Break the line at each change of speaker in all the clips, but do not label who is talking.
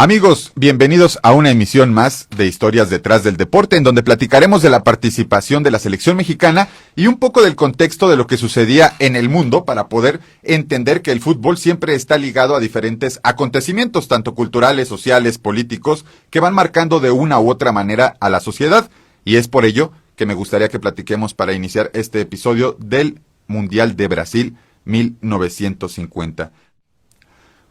Amigos, bienvenidos a una emisión más de Historias detrás del deporte, en donde platicaremos de la participación de la selección mexicana y un poco del contexto de lo que sucedía en el mundo para poder entender que el fútbol siempre está ligado a diferentes acontecimientos, tanto culturales, sociales, políticos, que van marcando de una u otra manera a la sociedad. Y es por ello que me gustaría que platiquemos para iniciar este episodio del Mundial de Brasil 1950.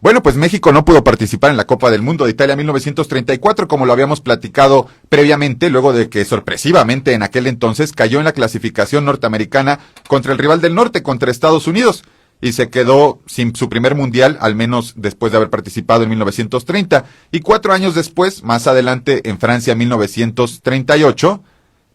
Bueno, pues México no pudo participar en la Copa del Mundo de Italia 1934, como lo habíamos platicado previamente, luego de que sorpresivamente en aquel entonces cayó en la clasificación norteamericana contra el rival del norte, contra Estados Unidos, y se quedó sin su primer mundial, al menos después de haber participado en 1930. Y 4 años después, más adelante en Francia 1938,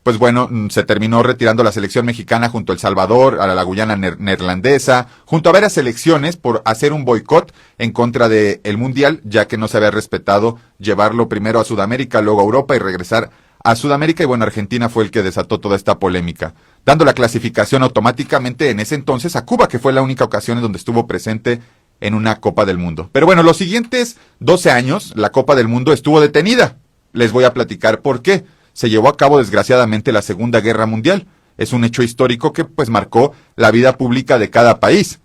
pues bueno, se terminó retirando la selección mexicana junto a El Salvador, a la Guyana neerlandesa, junto a varias selecciones por hacer un boicot en contra del mundial, ya que no se había respetado llevarlo primero a Sudamérica, luego a Europa y regresar a Sudamérica. Y bueno, Argentina fue el que desató toda esta polémica, dando la clasificación automáticamente en ese entonces a Cuba, que fue la única ocasión en donde estuvo presente en una Copa del Mundo. Pero bueno, los siguientes 12 años, la Copa del Mundo estuvo detenida. Les voy a platicar por qué. Se llevó a cabo desgraciadamente la Segunda Guerra Mundial. Es un hecho histórico que pues marcó la vida pública de cada país,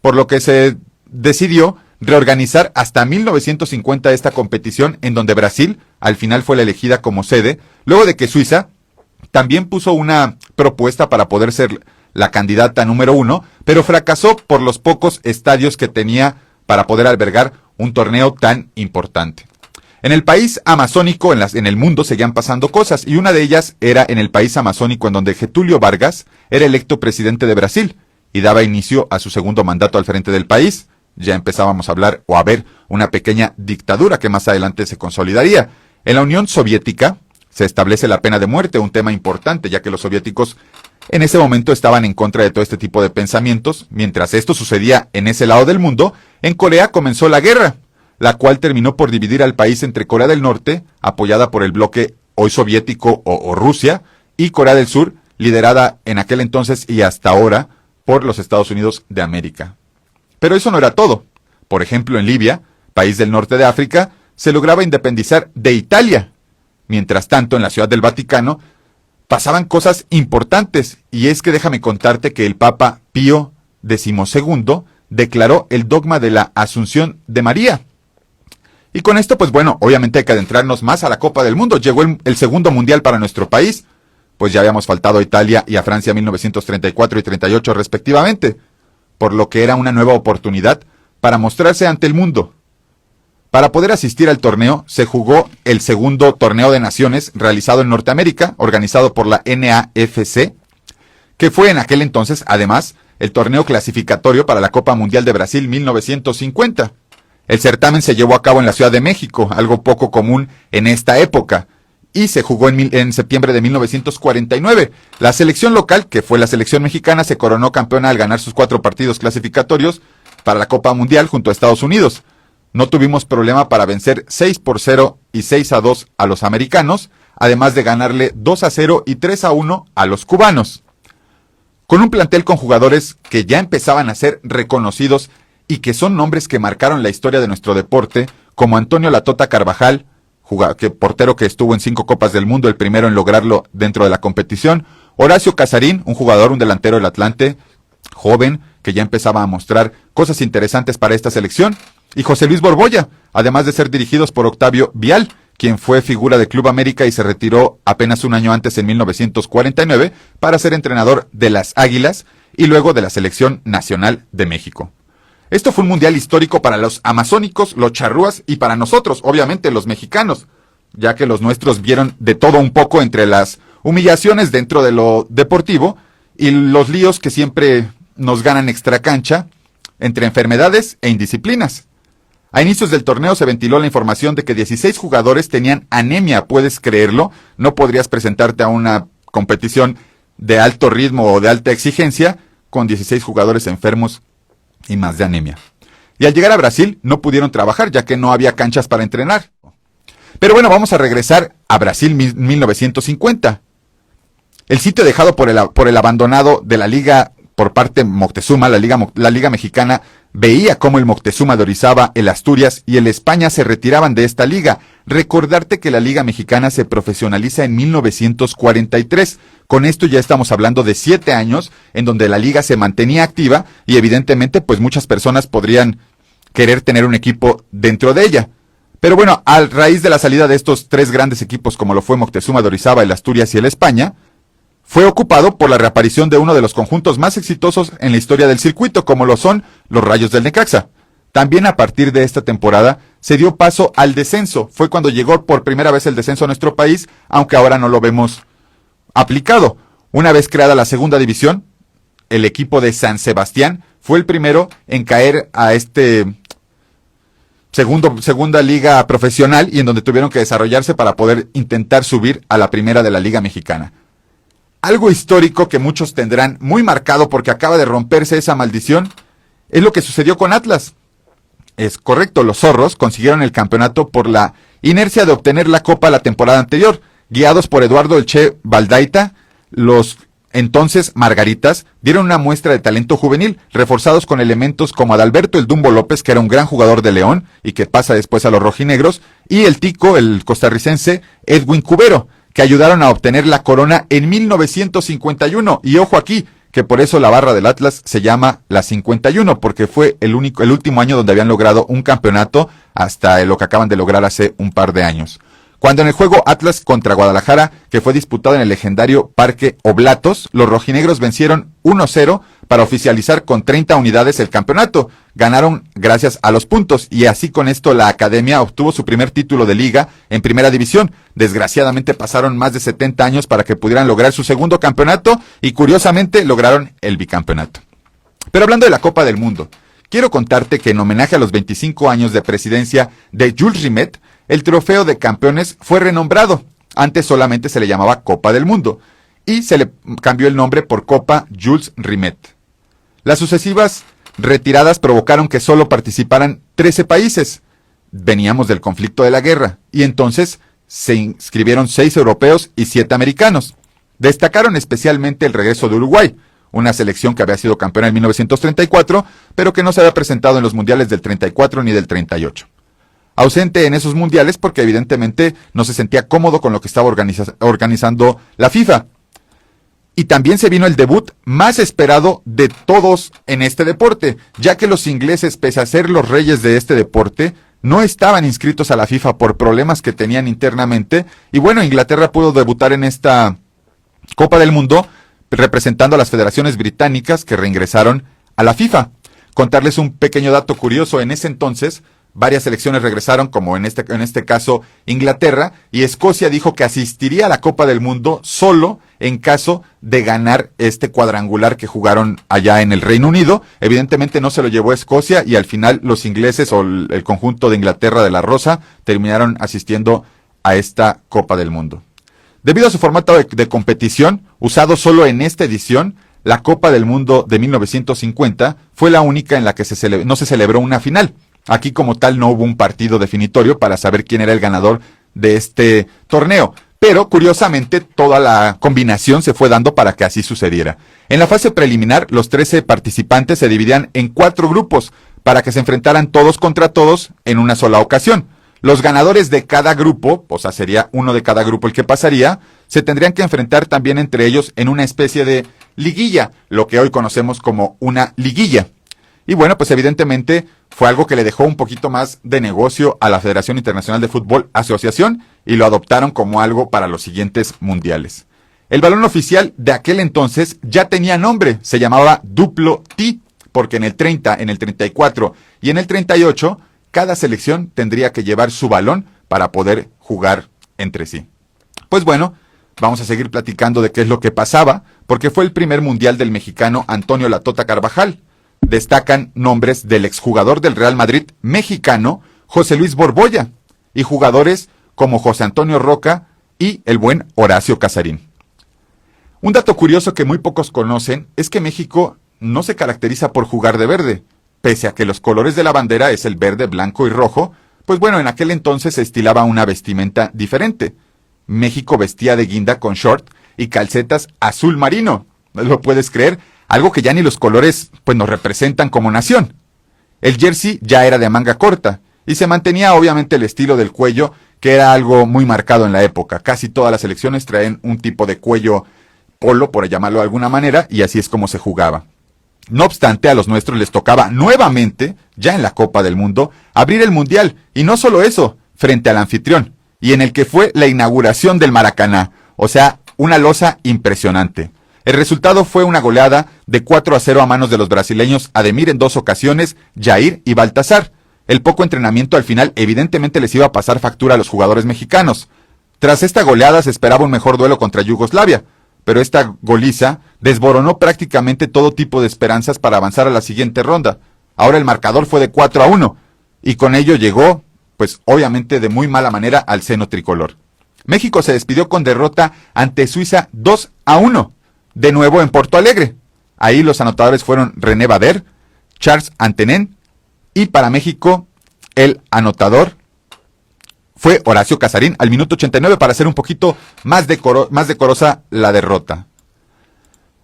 por lo que se decidió reorganizar hasta 1950 esta competición, en donde Brasil al final fue la elegida como sede, luego de que Suiza también puso una propuesta para poder ser la candidata número 1, pero fracasó por los pocos estadios que tenía para poder albergar un torneo tan importante. En el país amazónico, en el mundo, seguían pasando cosas, y una de ellas era en el país amazónico, en donde Getúlio Vargas era electo presidente de Brasil y daba inicio a su segundo mandato al frente del país. Ya empezábamos a hablar o a ver una pequeña dictadura que más adelante se consolidaría. En la Unión Soviética se establece la pena de muerte, un tema importante, ya que los soviéticos en ese momento estaban en contra de todo este tipo de pensamientos. Mientras esto sucedía en ese lado del mundo, en Corea comenzó la guerra, la cual terminó por dividir al país entre Corea del Norte, apoyada por el bloque hoy soviético o Rusia, y Corea del Sur, liderada en aquel entonces y hasta ahora por los Estados Unidos de América. Pero eso no era todo. Por ejemplo, en Libia, país del norte de África, se lograba independizar de Italia. Mientras tanto, en la Ciudad del Vaticano, pasaban cosas importantes, y es que déjame contarte que el Papa Pío XII declaró el dogma de la Asunción de María. Y con esto, pues bueno, obviamente hay que adentrarnos más a la Copa del Mundo. Llegó el segundo mundial para nuestro país, pues ya habíamos faltado a Italia y a Francia 1934 y 38 respectivamente, por lo que era una nueva oportunidad para mostrarse ante el mundo. Para poder asistir al torneo, se jugó el segundo torneo de naciones realizado en Norteamérica, organizado por la NAFC, que fue en aquel entonces, además, el torneo clasificatorio para la Copa Mundial de Brasil 1950. El certamen se llevó a cabo en la Ciudad de México, algo poco común en esta época, y se jugó en septiembre de 1949. La selección local, que fue la selección mexicana, se coronó campeona al ganar sus 4 partidos clasificatorios para la Copa Mundial junto a Estados Unidos. No tuvimos problema para vencer 6-0 y 6-2 a los americanos, además de ganarle 2-0 y 3-1 a los cubanos. Con un plantel con jugadores que ya empezaban a ser reconocidos y que son nombres que marcaron la historia de nuestro deporte, como Antonio La Tota Carvajal, portero que estuvo en 5 Copas del Mundo, el primero en lograrlo dentro de la competición; Horacio Casarín, un delantero del Atlante, joven, que ya empezaba a mostrar cosas interesantes para esta selección; y José Luis Borbolla, además de ser dirigidos por Octavio Vial, quien fue figura de Club América y se retiró apenas un año antes, en 1949, para ser entrenador de las Águilas y luego de la Selección Nacional de México. Esto fue un mundial histórico para los amazónicos, los charrúas y para nosotros, obviamente los mexicanos, ya que los nuestros vieron de todo un poco entre las humillaciones dentro de lo deportivo y los líos que siempre nos ganan extracancha entre enfermedades e indisciplinas. A inicios del torneo se ventiló la información de que 16 jugadores tenían anemia, ¿puedes creerlo? No podrías presentarte a una competición de alto ritmo o de alta exigencia con 16 jugadores enfermos y más de anemia. Y al llegar a Brasil no pudieron trabajar, ya que no había canchas para entrenar. Pero bueno, vamos a regresar a Brasil 1950. El sitio dejado por el abandonado de la Liga por parte de Moctezuma, la Liga Mexicana veía cómo el Moctezuma de Orizaba, el Asturias y el España se retiraban de esta liga. Recordarte que la Liga Mexicana se profesionaliza en 1943. Con esto ya estamos hablando de 7 años en donde la liga se mantenía activa y evidentemente pues muchas personas podrían querer tener un equipo dentro de ella. Pero bueno, a raíz de la salida de estos 3 grandes equipos como lo fue Moctezuma de Orizaba, el Asturias y el España, fue ocupado por la reaparición de uno de los conjuntos más exitosos en la historia del circuito, como lo son los Rayos del Necaxa. También a partir de esta temporada se dio paso al descenso. Fue cuando llegó por primera vez el descenso a nuestro país, aunque ahora no lo vemos aplicado. Una vez creada la segunda división, el equipo de San Sebastián fue el primero en caer a segunda liga profesional y en donde tuvieron que desarrollarse para poder intentar subir a la primera de la Liga Mexicana. Algo histórico que muchos tendrán muy marcado porque acaba de romperse esa maldición es lo que sucedió con Atlas. Es correcto, los zorros consiguieron el campeonato por la inercia de obtener la copa la temporada anterior. Guiados por Eduardo El Che Baldaita, los entonces Margaritas dieron una muestra de talento juvenil, reforzados con elementos como Adalberto el Dumbo López, que era un gran jugador de León y que pasa después a los rojinegros, y el tico, el costarricense Edwin Cubero, que ayudaron a obtener la corona en 1951. Y ojo aquí, que por eso la barra del Atlas se llama la 51, porque fue el último año donde habían logrado un campeonato hasta lo que acaban de lograr hace un par de años. Cuando en el juego Atlas contra Guadalajara, que fue disputado en el legendario Parque Oblatos, los rojinegros vencieron 1-0 para oficializar con 30 unidades el campeonato. Ganaron gracias a los puntos y así con esto la academia obtuvo su primer título de liga en primera división. Desgraciadamente pasaron más de 70 años para que pudieran lograr su segundo campeonato y curiosamente lograron el bicampeonato. Pero hablando de la Copa del Mundo, quiero contarte que en homenaje a los 25 años de presidencia de Jules Rimet, el trofeo de campeones fue renombrado. Antes solamente se le llamaba Copa del Mundo y se le cambió el nombre por Copa Jules Rimet. Las sucesivas retiradas provocaron que solo participaran 13 países. Veníamos del conflicto de la guerra y entonces se inscribieron 6 europeos y 7 americanos. Destacaron especialmente el regreso de Uruguay, una selección que había sido campeona en 1934, pero que no se había presentado en los mundiales del 34 ni del 38. Ausente en esos mundiales porque evidentemente no se sentía cómodo con lo que estaba organizando la FIFA. Y también se vino el debut más esperado de todos en este deporte, ya que los ingleses, pese a ser los reyes de este deporte, no estaban inscritos a la FIFA por problemas que tenían internamente. Y bueno, Inglaterra pudo debutar en esta Copa del Mundo representando a las federaciones británicas que reingresaron a la FIFA. Contarles un pequeño dato curioso, en ese entonces varias selecciones regresaron, como en este caso Inglaterra, y Escocia dijo que asistiría a la Copa del Mundo solo en caso de ganar este cuadrangular que jugaron allá en el Reino Unido. Evidentemente no se lo llevó Escocia y al final los ingleses o el conjunto de Inglaterra de la Rosa terminaron asistiendo a esta Copa del Mundo. Debido a su formato de competición, usado solo en esta edición, la Copa del Mundo de 1950 fue la única en la que no se celebró una final. Aquí como tal no hubo un partido definitorio para saber quién era el ganador de este torneo. Pero curiosamente toda la combinación se fue dando para que así sucediera. En la fase preliminar los 13 participantes se dividían en 4 grupos para que se enfrentaran todos contra todos en una sola ocasión. Los ganadores de cada grupo, o sea sería uno de cada grupo el que pasaría, se tendrían que enfrentar también entre ellos en una especie de liguilla, lo que hoy conocemos como una liguilla. Y bueno, pues evidentemente fue algo que le dejó un poquito más de negocio a la Federación Internacional de Fútbol Asociación y lo adoptaron como algo para los siguientes mundiales. El balón oficial de aquel entonces ya tenía nombre, se llamaba Duplo T, porque en el 30, en el 34 y en el 38 cada selección tendría que llevar su balón para poder jugar entre sí. Pues bueno, vamos a seguir platicando de qué es lo que pasaba, porque fue el primer mundial del mexicano Antonio La Tota Carvajal. Destacan nombres del exjugador del Real Madrid mexicano, José Luis Borbolla, y jugadores como José Antonio Roca y el buen Horacio Casarín. Un dato curioso que muy pocos conocen es que México no se caracteriza por jugar de verde, pese a que los colores de la bandera es el verde, blanco y rojo. Pues bueno, en aquel entonces se estilaba una vestimenta diferente. México vestía de guinda con short y calcetas azul marino. ¿No lo puedes creer? algo que ya ni los colores pues nos representan como nación. El jersey ya era de manga corta y se mantenía obviamente el estilo del cuello, que era algo muy marcado en la época. Casi todas las selecciones traen un tipo de cuello polo, por llamarlo de alguna manera, y así es como se jugaba. No obstante, a los nuestros les tocaba nuevamente, ya en la Copa del Mundo, abrir el Mundial, y no solo eso, frente al anfitrión, y en el que fue la inauguración del Maracaná, o sea, una losa impresionante. El resultado fue una goleada de 4-0 a manos de los brasileños Ademir en 2 ocasiones, Jair y Baltazar. El poco entrenamiento al final evidentemente les iba a pasar factura a los jugadores mexicanos. Tras esta goleada se esperaba un mejor duelo contra Yugoslavia, pero esta goliza desboronó prácticamente todo tipo de esperanzas para avanzar a la siguiente ronda. Ahora el marcador fue de 4-1, y con ello llegó, pues obviamente de muy mala manera, al seno tricolor. México se despidió con derrota ante Suiza 2-1, de nuevo en Porto Alegre. Ahí los anotadores fueron René Bader, Charles Antenen, y para México el anotador fue Horacio Casarín al minuto 89 para hacer un poquito más decorosa la derrota.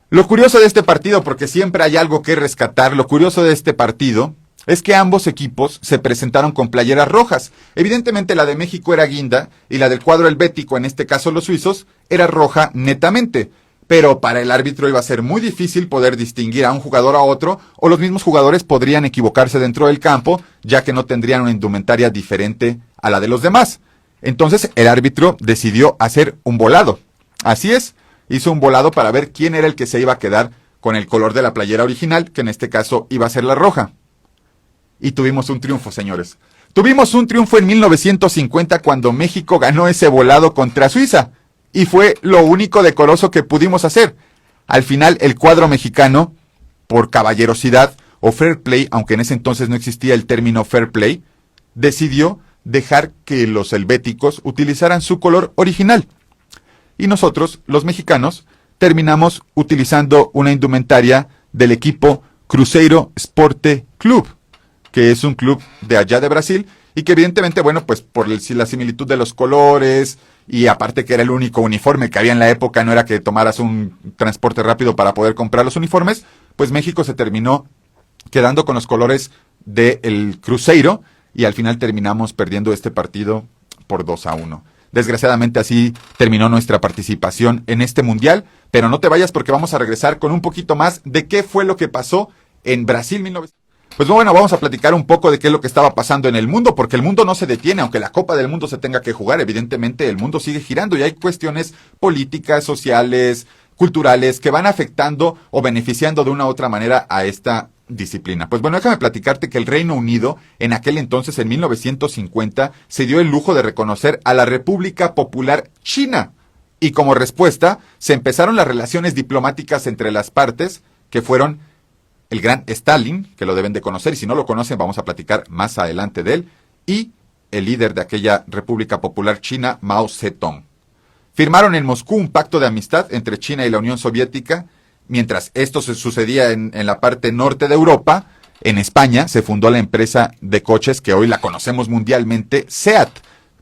Lo curioso de este partido, porque siempre hay algo que rescatar, lo curioso de este partido es que ambos equipos se presentaron con playeras rojas. Evidentemente la de México era guinda y la del cuadro helvético, en este caso los suizos, era roja netamente. Pero para el árbitro iba a ser muy difícil poder distinguir a un jugador a otro, o los mismos jugadores podrían equivocarse dentro del campo, ya que no tendrían una indumentaria diferente a la de los demás. Entonces el árbitro decidió hacer un volado. Así es, hizo un volado para ver quién era el que se iba a quedar con el color de la playera original, que en este caso iba a ser la roja. Y tuvimos un triunfo, señores. Tuvimos un triunfo en 1950 cuando México ganó ese volado contra Suiza. Y fue lo único decoroso que pudimos hacer. Al final, el cuadro mexicano, por caballerosidad o fair play, aunque en ese entonces no existía el término fair play, decidió dejar que los helvéticos utilizaran su color original. Y nosotros, los mexicanos, terminamos utilizando una indumentaria del equipo Cruzeiro Esporte Clube, que es un club de allá de Brasil, y que evidentemente, bueno, pues por la similitud de los colores, y aparte que era el único uniforme que había en la época, no era que tomaras un transporte rápido para poder comprar los uniformes, pues México se terminó quedando con los colores del Cruzeiro, y al final terminamos perdiendo este partido por 2-1. Desgraciadamente así terminó nuestra participación en este mundial, pero no te vayas porque vamos a regresar con un poquito más de qué fue lo que pasó en Brasil 1900. Pues bueno, vamos a platicar un poco de qué es lo que estaba pasando en el mundo, porque el mundo no se detiene, aunque la Copa del Mundo se tenga que jugar, evidentemente el mundo sigue girando y hay cuestiones políticas, sociales, culturales, que van afectando o beneficiando de una u otra manera a esta disciplina. Pues bueno, déjame platicarte que el Reino Unido, en aquel entonces, en 1950, se dio el lujo de reconocer a la República Popular China, y como respuesta, se empezaron las relaciones diplomáticas entre las partes, que fueron el gran Stalin, que lo deben de conocer, y si no lo conocen vamos a platicar más adelante de él, y el líder de aquella República Popular China, Mao Zedong. Firmaron en Moscú un pacto de amistad entre China y la Unión Soviética. Mientras esto se sucedía en la parte norte de Europa, en España se fundó la empresa de coches que hoy la conocemos mundialmente, SEAT.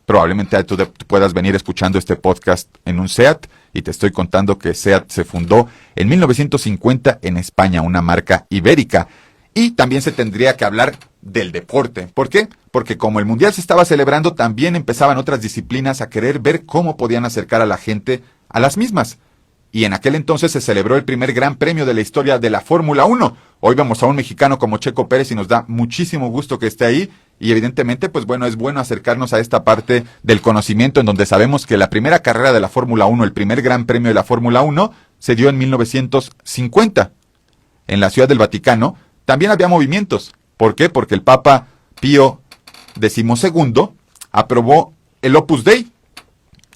Probablemente tú puedas venir escuchando este podcast en un SEAT, y te estoy contando que SEAT se fundó en 1950 en España, una marca ibérica. Y también se tendría que hablar del deporte. ¿Por qué? Porque como el Mundial se estaba celebrando, también empezaban otras disciplinas a querer ver cómo podían acercar a la gente a las mismas. Y en aquel entonces se celebró el primer gran premio de la historia de la Fórmula 1. Hoy vemos a un mexicano como Checo Pérez y nos da muchísimo gusto que esté ahí. Y evidentemente, pues bueno, es bueno acercarnos a esta parte del conocimiento en donde sabemos que la primera carrera de la Fórmula 1, el primer gran premio de la Fórmula 1, se dio en 1950. En la Ciudad del Vaticano también había movimientos. ¿Por qué? Porque el Papa Pío XII aprobó el Opus Dei.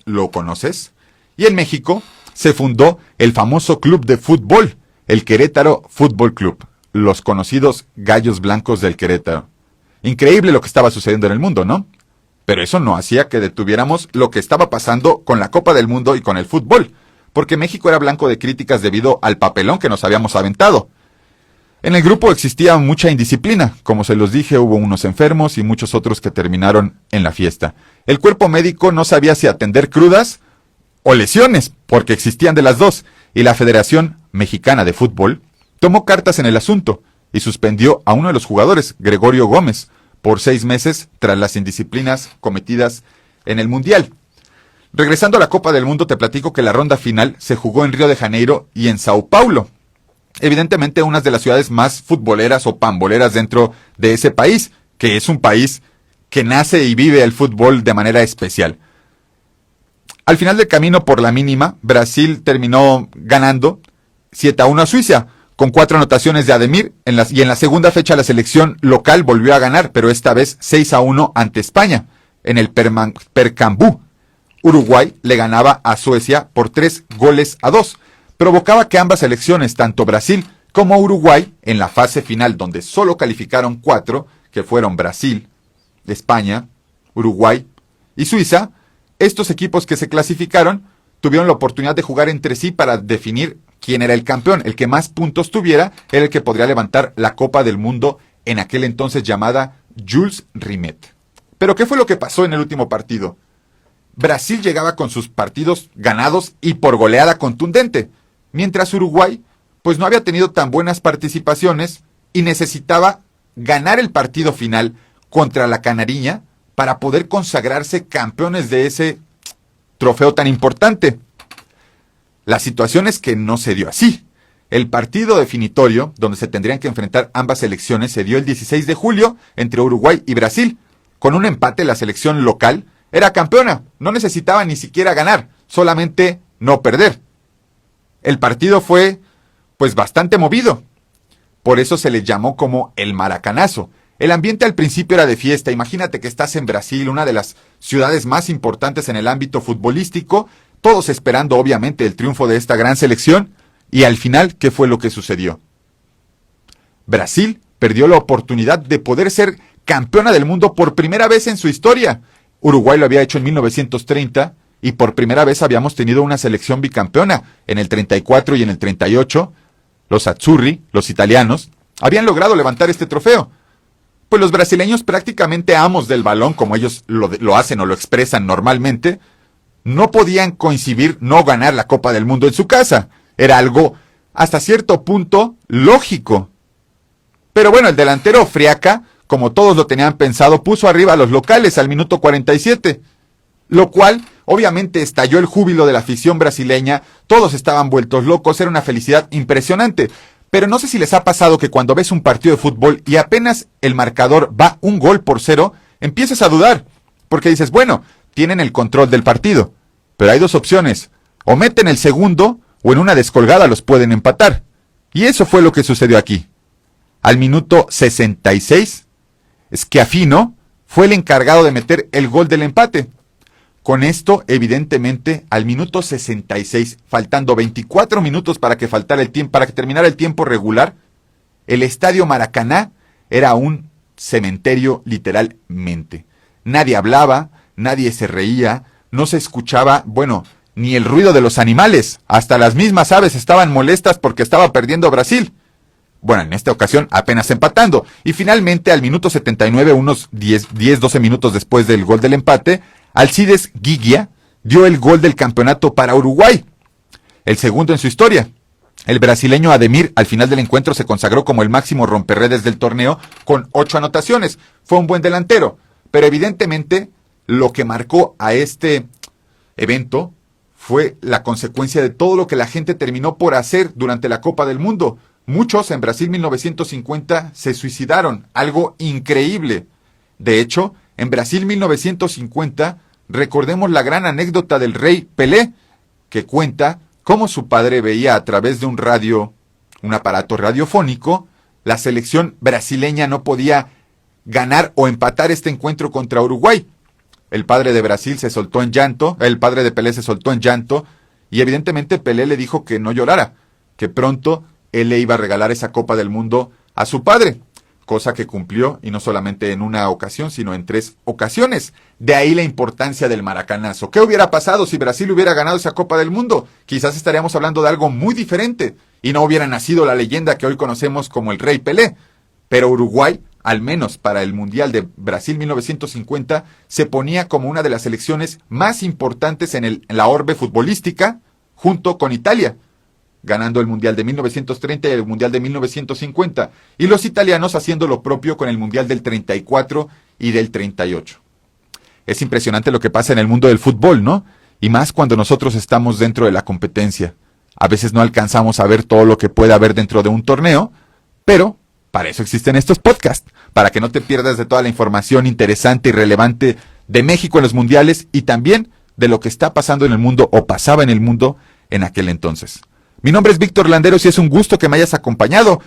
¿Lo conoces? Y en México se fundó el famoso club de fútbol, el Querétaro Fútbol Club, los conocidos Gallos Blancos del Querétaro. Increíble lo que estaba sucediendo en el mundo, ¿no? Pero eso no hacía que detuviéramos lo que estaba pasando con la Copa del Mundo y con el fútbol, porque México era blanco de críticas debido al papelón que nos habíamos aventado. En el grupo existía mucha indisciplina, como se los dije, hubo unos enfermos y muchos otros que terminaron en la fiesta. El cuerpo médico no sabía si atender crudas o lesiones, porque existían de las dos, y la Federación Mexicana de Fútbol tomó cartas en el asunto y suspendió a uno de los jugadores, Gregorio Gómez, por 6 meses tras las indisciplinas cometidas en el Mundial. Regresando a la Copa del Mundo, te platico que la ronda final se jugó en Río de Janeiro y en Sao Paulo. Evidentemente, una de las ciudades más futboleras o pamboleras dentro de ese país, que es un país que nace y vive el fútbol de manera especial. Al final del camino, por la mínima, Brasil terminó ganando 7-1 a Suiza, con 4 anotaciones de Ademir, y en la segunda fecha la selección local volvió a ganar, pero esta vez 6-1 ante España, en el Percambú. Uruguay le ganaba a Suecia por 3-2. Provocaba que ambas selecciones, tanto Brasil como Uruguay, en la fase final donde solo calificaron 4, que fueron Brasil, España, Uruguay y Suiza, estos equipos que se clasificaron tuvieron la oportunidad de jugar entre sí para definir quién era el campeón. El que más puntos tuviera era el que podría levantar la Copa del Mundo, en aquel entonces llamada Jules Rimet. Pero ¿qué fue lo que pasó en el último partido? Brasil llegaba con sus partidos ganados y por goleada contundente, mientras Uruguay pues no había tenido tan buenas participaciones y necesitaba ganar el partido final contra la Canariña para poder consagrarse campeones de ese trofeo tan importante. La situación es que no se dio así. El partido definitorio, donde se tendrían que enfrentar ambas selecciones, se dio el 16 de julio entre Uruguay y Brasil. Con un empate, la selección local era campeona. No necesitaba ni siquiera ganar, solamente no perder. El partido fue, pues, bastante movido. Por eso se le llamó como el Maracanazo. El ambiente al principio era de fiesta. Imagínate que estás en Brasil, una de las ciudades más importantes en el ámbito futbolístico, todos esperando obviamente el triunfo de esta gran selección, y al final, ¿qué fue lo que sucedió? Brasil perdió la oportunidad de poder ser campeona del mundo por primera vez en su historia. Uruguay lo había hecho en 1930 y por primera vez habíamos tenido una selección bicampeona. En el 34 y en el 38, los azzurri, los italianos, habían logrado levantar este trofeo. Pues los brasileños, prácticamente amos del balón, como ellos lo hacen o lo expresan normalmente, no podían coincidir no ganar la Copa del Mundo en su casa. Era algo, hasta cierto punto, lógico. Pero bueno, el delantero Friaca, como todos lo tenían pensado, puso arriba a los locales al minuto 47, lo cual obviamente estalló el júbilo de la afición brasileña. Todos estaban vueltos locos, era una felicidad impresionante. Pero no sé si les ha pasado que cuando ves un partido de fútbol y apenas el marcador va 1-0, empiezas a dudar, porque dices, bueno, tienen el control del partido, pero hay dos opciones: o meten el segundo o en una descolgada los pueden empatar. Y eso fue lo que sucedió aquí. Al minuto 66, Schiaffino fue el encargado de meter el gol del empate. Con esto, evidentemente, al minuto 66, faltando 24 minutos para que terminara el tiempo regular, el estadio Maracaná era un cementerio literalmente. Nadie hablaba, nadie se reía, no se escuchaba, bueno, ni el ruido de los animales. Hasta las mismas aves estaban molestas porque estaba perdiendo Brasil. Bueno, en esta ocasión apenas empatando. Y finalmente, al minuto 79, unos 10-12 minutos después del gol del empate, Alcides Guiglia dio el gol del campeonato para Uruguay, el segundo en su historia. El brasileño Ademir al final del encuentro se consagró como el máximo romperredes del torneo con 8 anotaciones. Fue un buen delantero, pero evidentemente lo que marcó a este evento fue la consecuencia de todo lo que la gente terminó por hacer durante la Copa del Mundo. Muchos en Brasil 1950 se suicidaron, algo increíble. De hecho, en Brasil 1950, recordemos la gran anécdota del rey Pelé, que cuenta cómo su padre veía a través de un aparato radiofónico, la selección brasileña no podía ganar o empatar este encuentro contra Uruguay. El padre de Brasil se soltó en llanto, el padre de Pelé se soltó en llanto, y evidentemente Pelé le dijo que no llorara, que pronto él le iba a regalar esa Copa del Mundo a su padre. Cosa que cumplió, y no solamente en una ocasión, sino en 3 ocasiones. De ahí la importancia del maracanazo. ¿Qué hubiera pasado si Brasil hubiera ganado esa Copa del Mundo? Quizás estaríamos hablando de algo muy diferente, y no hubiera nacido la leyenda que hoy conocemos como el Rey Pelé. Pero Uruguay, al menos para el Mundial de Brasil 1950, se ponía como una de las selecciones más importantes en la orbe futbolística, junto con Italia. ganando el Mundial de 1930 y el Mundial de 1950, y los italianos haciendo lo propio con el Mundial del 34 y del 38. Es impresionante lo que pasa en el mundo del fútbol, ¿no? Y más cuando nosotros estamos dentro de la competencia. A veces no alcanzamos a ver todo lo que puede haber dentro de un torneo, pero para eso existen estos podcasts, para que no te pierdas de toda la información interesante y relevante de México en los mundiales y también de lo que está pasando en el mundo o pasaba en el mundo en aquel entonces. Mi nombre es Víctor Landeros y es un gusto que me hayas acompañado.